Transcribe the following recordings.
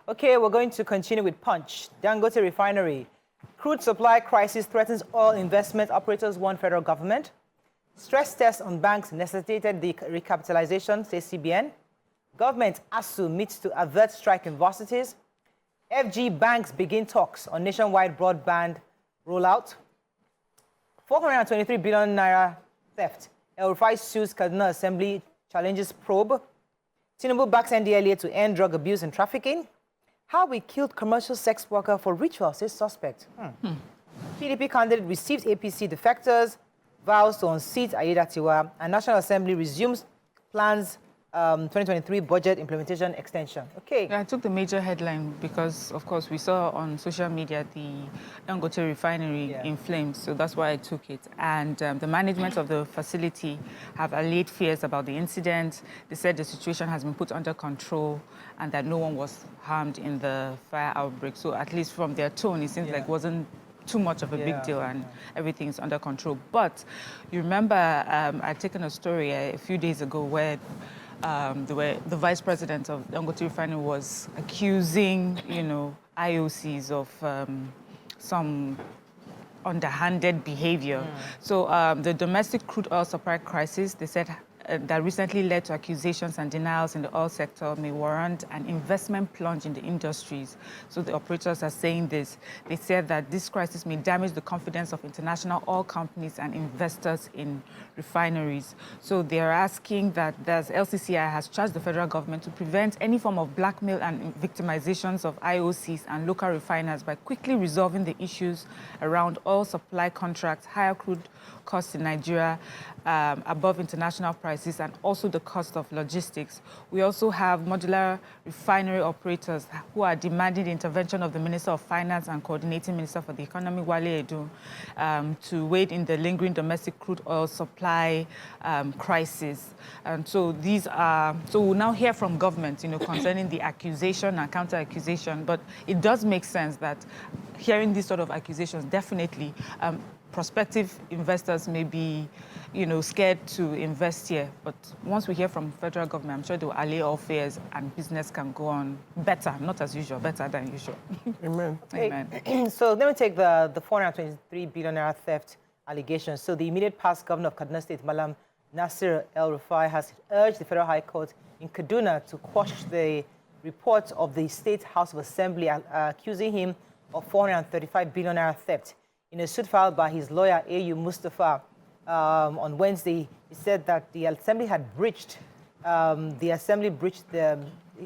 Okay, we're going to continue with Punch. Dangote Refinery. Crude supply crisis threatens oil investment. Operators warn federal government. Stress test on banks necessitated the recapitalization, says CBN. Government ASU meets to avert strike in varsities. FG banks begin talks on nationwide broadband rollout. 423 billion naira theft. El-Rufai sues Convener Assembly, challenges probe. Tinubu backs NDLA to end drug abuse and trafficking. How we killed commercial sex worker for ritual, says suspect. PDP candidate receives APC defectors, vows to unseat Ayedatiwa, and National Assembly resumes plans 2023 budget implementation extension. Okay. Yeah, I took the major headline because, of course, we saw on social media the Dangote Refinery in flames, so that's why I took it. And the management of the facility have allayed fears about the incident. They said the situation has been put under control and that no one was harmed in the fire outbreak. So at least from their tone, it seems like it wasn't too much of a big deal and everything is under control. But you remember I'd taken a story a few days ago where the vice president of Dangote Refinery was accusing, IOCs of some underhanded behavior. So the domestic crude oil supply crisis, they said, that recently led to accusations and denials in the oil sector may warrant an investment plunge in the industries. So the operators are saying this. They said that this crisis may damage the confidence of international oil companies and investors in refineries. So they're asking that LCCI has charged the federal government to prevent any form of blackmail and victimizations of IOCs and local refiners by quickly resolving the issues around oil supply contracts, higher crude costs in Nigeria, above international prices, and also the cost of logistics. We also have modular refinery operators who are demanding the intervention of the Minister of Finance and Coordinating Minister for the Economy, Wale Edun, to wade in the lingering domestic crude oil supply crisis. And so so we'll now hear from government, concerning the accusation and counter-accusation. But it does make sense that hearing these sort of accusations, definitely, prospective investors may be, scared to invest here. But once we hear from federal government, I'm sure they will allay all fears and business can go on better, not as usual, better than usual. Amen. Amen. So let me take the 423 billion naira theft allegations. So the immediate past governor of Kaduna State, Malam Nasir El-Rufai, has urged the Federal High Court in Kaduna to quash the report of the State House of Assembly accusing him of 435 billion naira theft. In a suit filed by his lawyer, A.U. Mustafa, on Wednesday, he said that the Assembly had breached,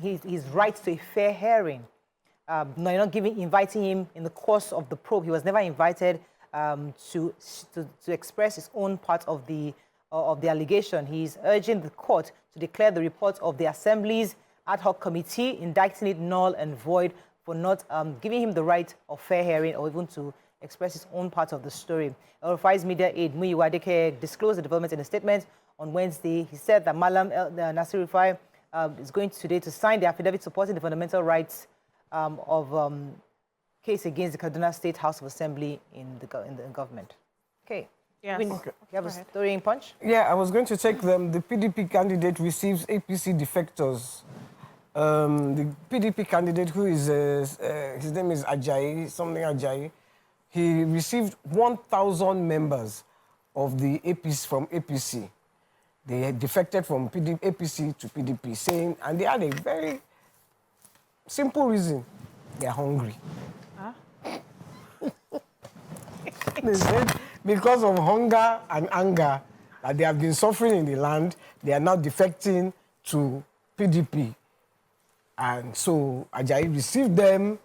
his rights to a fair hearing. Inviting him in the course of the probe. He was never invited to express his own part of the allegation. He's urging the court to declare the report of the Assembly's ad hoc committee, indicting it null and void for not giving him the right of fair hearing or even to express his own part of the story. El-Rufai's media aide, Muyiwa Adeke, disclosed the development in a statement on Wednesday. He said that Malam Nasir Rufai is going today to sign the affidavit supporting the fundamental rights of case against the Kaduna State House of Assembly in the government. Okay. Yes. You have a story in Punch? Yeah, I was going to take them. The PDP candidate receives APC defectors. The PDP candidate, who is, his name is Ajayi, he received 1,000 members of the APC from APC. They had defected from APC to PDP, saying, and they had a very simple reason: they're hungry. Huh? They said because of hunger and anger that they have been suffering in the land, they are now defecting to PDP. And so Ajayi received them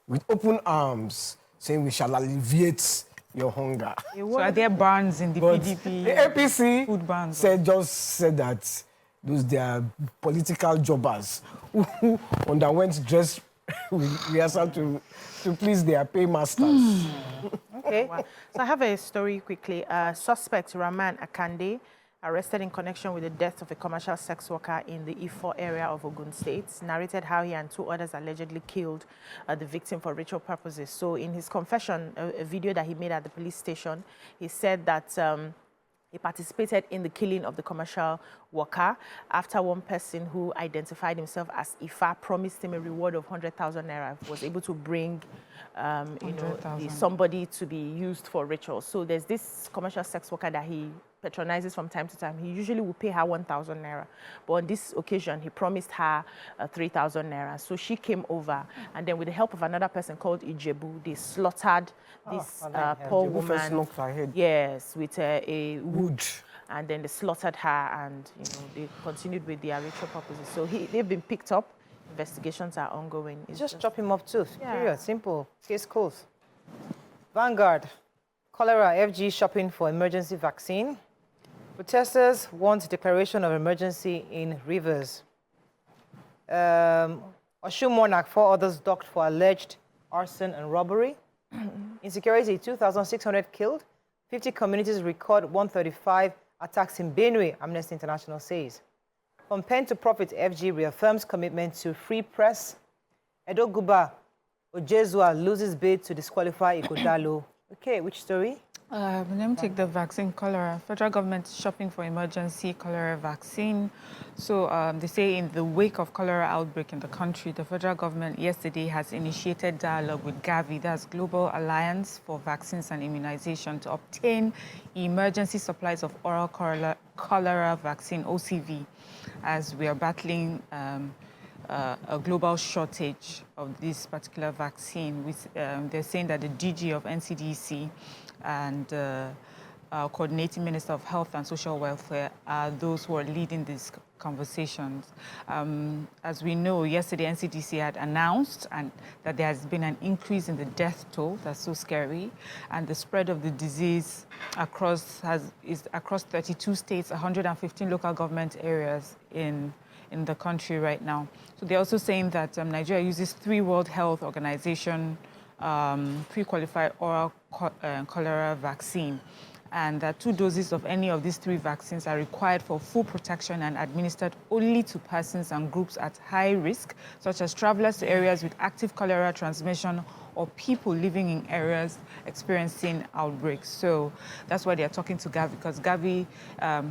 with open arms, saying we shall alleviate your hunger. So are there bans in the PDP? The APC food bans said that those they are political jobbers who underwent dress rehearsal to please their paymasters. Okay. Wow. So I have a story quickly. Suspect Rahman Akande, arrested in connection with the death of a commercial sex worker in the Ifo area of Ogun State, narrated how he and two others allegedly killed the victim for ritual purposes. So in his confession, a video that he made at the police station, he said that He participated in the killing of the commercial worker after one person who identified himself as Ifa promised him a reward of 100,000 naira, was able to bring somebody to be used for rituals. So there's this commercial sex worker that he patronizes from time to time. He usually will pay her 1,000 naira. But on this occasion, he promised her 3,000 naira. So she came over, and then with the help of another person called Ijebu, they slaughtered this poor woman. Her head. Yes, with a wood. And then they slaughtered her, and they continued with their ritual purposes. So they've been picked up. Investigations are ongoing. It's just chop him up too. Yeah. Period. Simple. Case closed. Vanguard. Cholera, FG shopping for emergency vaccine. Protesters want declaration of emergency in Rivers. Osun Monarch, 4 others docked for alleged arson and robbery. Insecurity, 2,600 killed. 50 communities record 135 attacks in Benue, Amnesty International says. From pen to profit, FG reaffirms commitment to free press. Edo Guba Ojezua loses bid to disqualify Igodalo. Okay, which story? Let me take the vaccine cholera. Federal government shopping for emergency cholera vaccine. So they say in the wake of cholera outbreak in the country, the federal government yesterday has initiated dialogue with Gavi, that's Global Alliance for Vaccines and Immunization, to obtain emergency supplies of oral cholera vaccine, OCV, as we are battling a global shortage of this particular vaccine. They're saying that the DG of NCDC and Coordinating Minister of Health and Social Welfare are those who are leading these conversations. As we know, yesterday NCDC had announced that there has been an increase in the death toll. That's so scary. And the spread of the disease is across 32 states, 115 local government areas in the country right now. So they're also saying that Nigeria uses 3 World Health Organization pre-qualified oral cholera vaccine, and that 2 doses of any of these 3 vaccines are required for full protection and administered only to persons and groups at high risk, such as travelers to areas with active cholera transmission or people living in areas experiencing outbreaks. So that's why they're talking to Gavi, because Gavi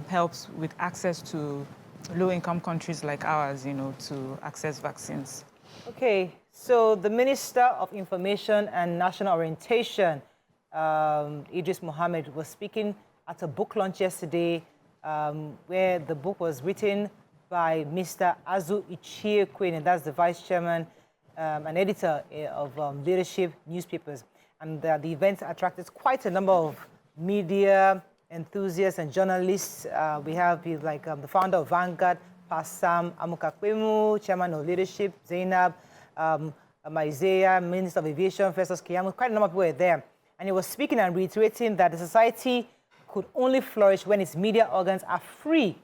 helps with access to low-income countries like ours, to access vaccines. Okay, so the Minister of Information and National Orientation, Idris Mohammed, was speaking at a book launch yesterday where the book was written by Mr. Azu Ichie, and that's the Vice Chairman and Editor of Leadership Newspapers. And the event attracted quite a number of media enthusiasts and journalists. We have the founder of Vanguard, Passam Amukakwemu, Chairman of Leadership, Zainab, Maizea, Minister of Aviation, Festus Kiyamu. Quite a number of people were there. And he was speaking and reiterating that the society could only flourish when its media organs are free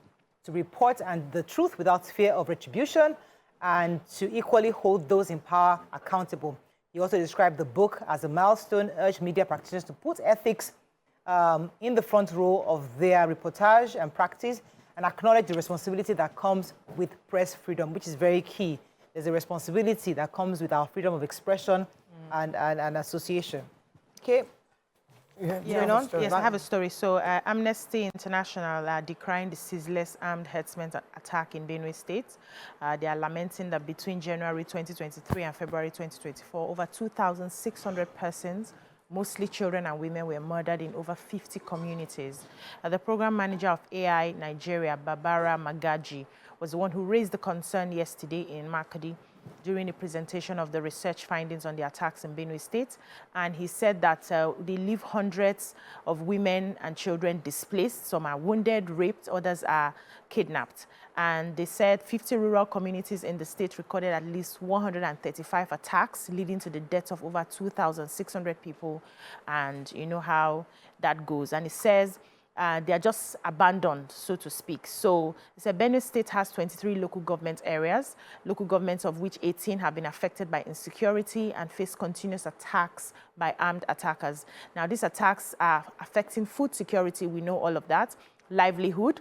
to report the truth without fear of retribution, and to equally hold those in power accountable. He also described the book as a milestone, urged media practitioners to put ethics in the front row of their reportage and practice, and acknowledge the responsibility that comes with press freedom, which is very key. There's a responsibility that comes with our freedom of expression and association. Okay. Yes, I have a story. So Amnesty International decrying the ceaseless armed herdsmen attack in Benue State. They are lamenting that between January 2023 and February 2024, over 2,600 persons, mostly children and women, were murdered in over 50 communities. The program manager of AI Nigeria, Barbara Magaji, was the one who raised the concern yesterday in Makadi during the presentation of the research findings on the attacks in Benue State. And he said that they leave hundreds of women and children displaced. Some are wounded, raped, others are kidnapped. And they said 50 rural communities in the state recorded at least 135 attacks, leading to the deaths of over 2,600 people. And you know how that goes. And it says they are just abandoned, so to speak. So it said Benue State has 23 local government areas, local governments of which 18 have been affected by insecurity and face continuous attacks by armed attackers. Now, these attacks are affecting food security. We know all of that. Livelihood,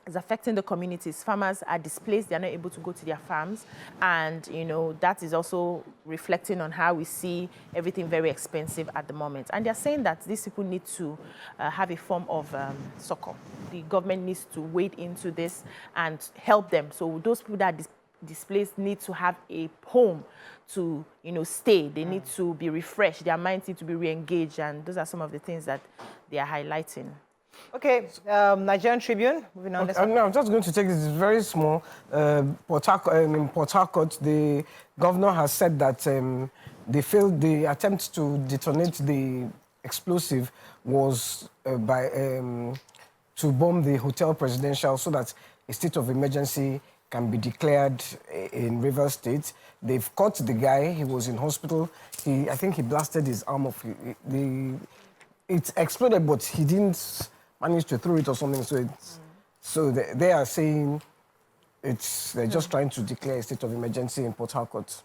It's affecting the communities. Farmers are displaced. They're not able to go to their farms. And, you know, that is also reflecting on how we see everything very expensive at the moment. And they're saying that these people need to have a form of succor. The government needs to wade into this and help them. So those people that are displaced need to have a home to, you know, stay. They need to be refreshed. Their minds need to be re-engaged. And those are some of the things that they are highlighting. Okay, Nigerian Tribune, moving on. Okay, I'm just going to take this very small. In Port Harcourt, the governor has said that they failed the attempt to detonate the explosive was to bomb the Hotel Presidential so that a state of emergency can be declared in Rivers State. They've caught the guy. He was in hospital. I think he blasted his arm off. It exploded, but he didn't managed to throw it or something, so they are saying they're just trying to declare a state of emergency in Port Harcourt,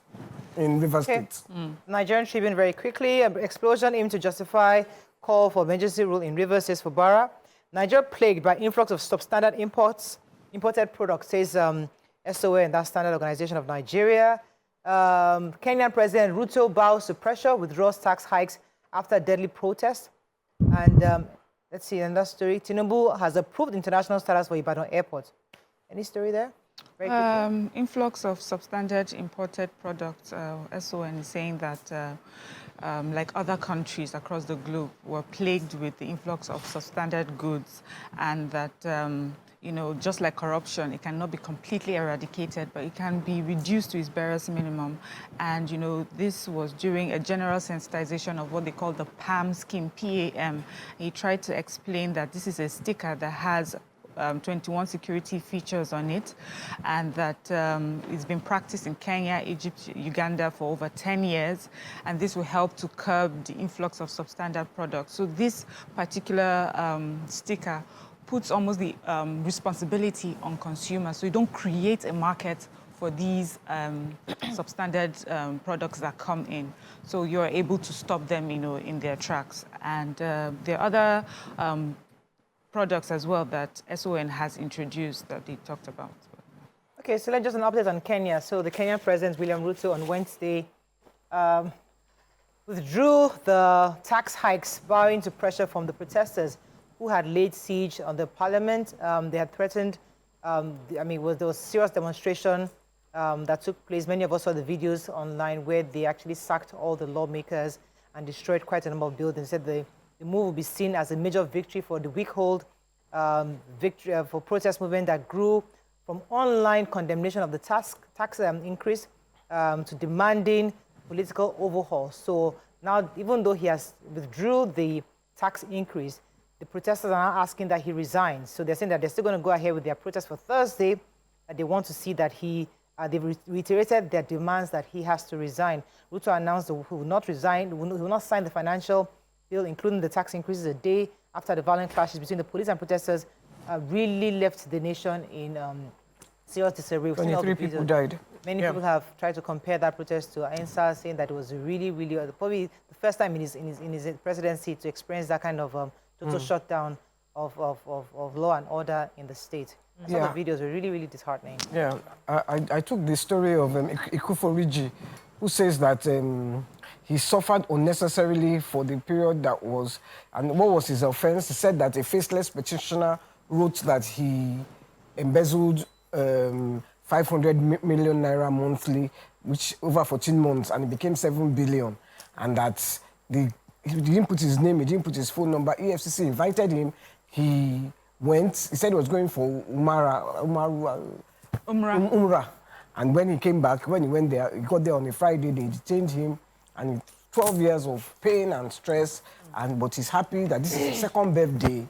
in Rivers State. Nigerian Tribune, very quickly, explosion aimed to justify call for emergency rule in Rivers State for Bara. Nigeria plagued by influx of substandard imported products, says SOA, and that's Standard Organization of Nigeria. Kenyan President Ruto bows to pressure, withdraws tax hikes after deadly protest. And let's see, another story. Tinubu has approved international status for Ibadan Airport. Any story there? Very quickly. Influx of substandard imported products. SON is saying that, like other countries across the globe, were plagued with the influx of substandard goods, and that, you know, just like corruption, it cannot be completely eradicated, but it can be reduced to its barest minimum. And, you know, this was during a general sensitization of what they call the PAM scheme, PAM. He tried to explain that this is a sticker that has 21 security features on it, and that it's been practiced in Kenya, Egypt, Uganda for over 10 years, and this will help to curb the influx of substandard products. So this particular sticker puts almost the responsibility on consumers, so you don't create a market for these substandard products that come in. So you're able to stop them, you know, in their tracks. And there are other products as well that SON has introduced that they talked about. Okay, so let's just an update on Kenya. So the Kenyan President, William Ruto, on Wednesday withdrew the tax hikes, bowing to pressure from the protesters who had laid siege on the parliament. They had threatened, there was serious demonstration that took place. Many of us saw the videos online where they actually sacked all the lawmakers and destroyed quite a number of buildings. Said the move will be seen as a major victory for the weak-hold victory for protest movement that grew from online condemnation of the tax increase to demanding political overhaul. So now, even though he has withdrew the tax increase, the protesters are now asking that he resign. So they're saying that they're still going to go ahead with their protest for Thursday, and they want to see that they've reiterated their demands that he has to resign. Ruto announced that he will not resign, he will not sign the financial bill, including the tax increases, a day after the violent clashes between the police and protesters really left the nation in serious disarray. 23 people died. Many people have tried to compare that protest to Ensa, saying that it was really, probably the first time in his presidency to experience that kind of total shutdown of law and order in the state. Some of the videos were really, really disheartening. Yeah, I took the story of Ikuforiji, who says that he suffered unnecessarily for the period that was, and what was his offense? He said that a faceless petitioner wrote that he embezzled 500 million naira monthly, which over 14 months, and it became 7 billion. And that he didn't put his name, he didn't put his phone number. EFCC invited him, he went, he said he was going for Umrah. And when he came back, when he went there, he got there on a Friday, they detained him, and 12 years of pain and stress, but he's happy that this is his second birthday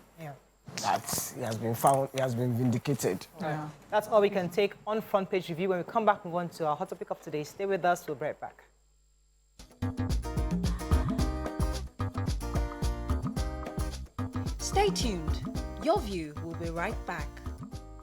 that he has been found, he has been vindicated. Yeah. That's all we can take on Front Page Review. When we come back, move on to our hot topic of today. Stay with us, we'll be right back. Stay tuned. Your View will be right back.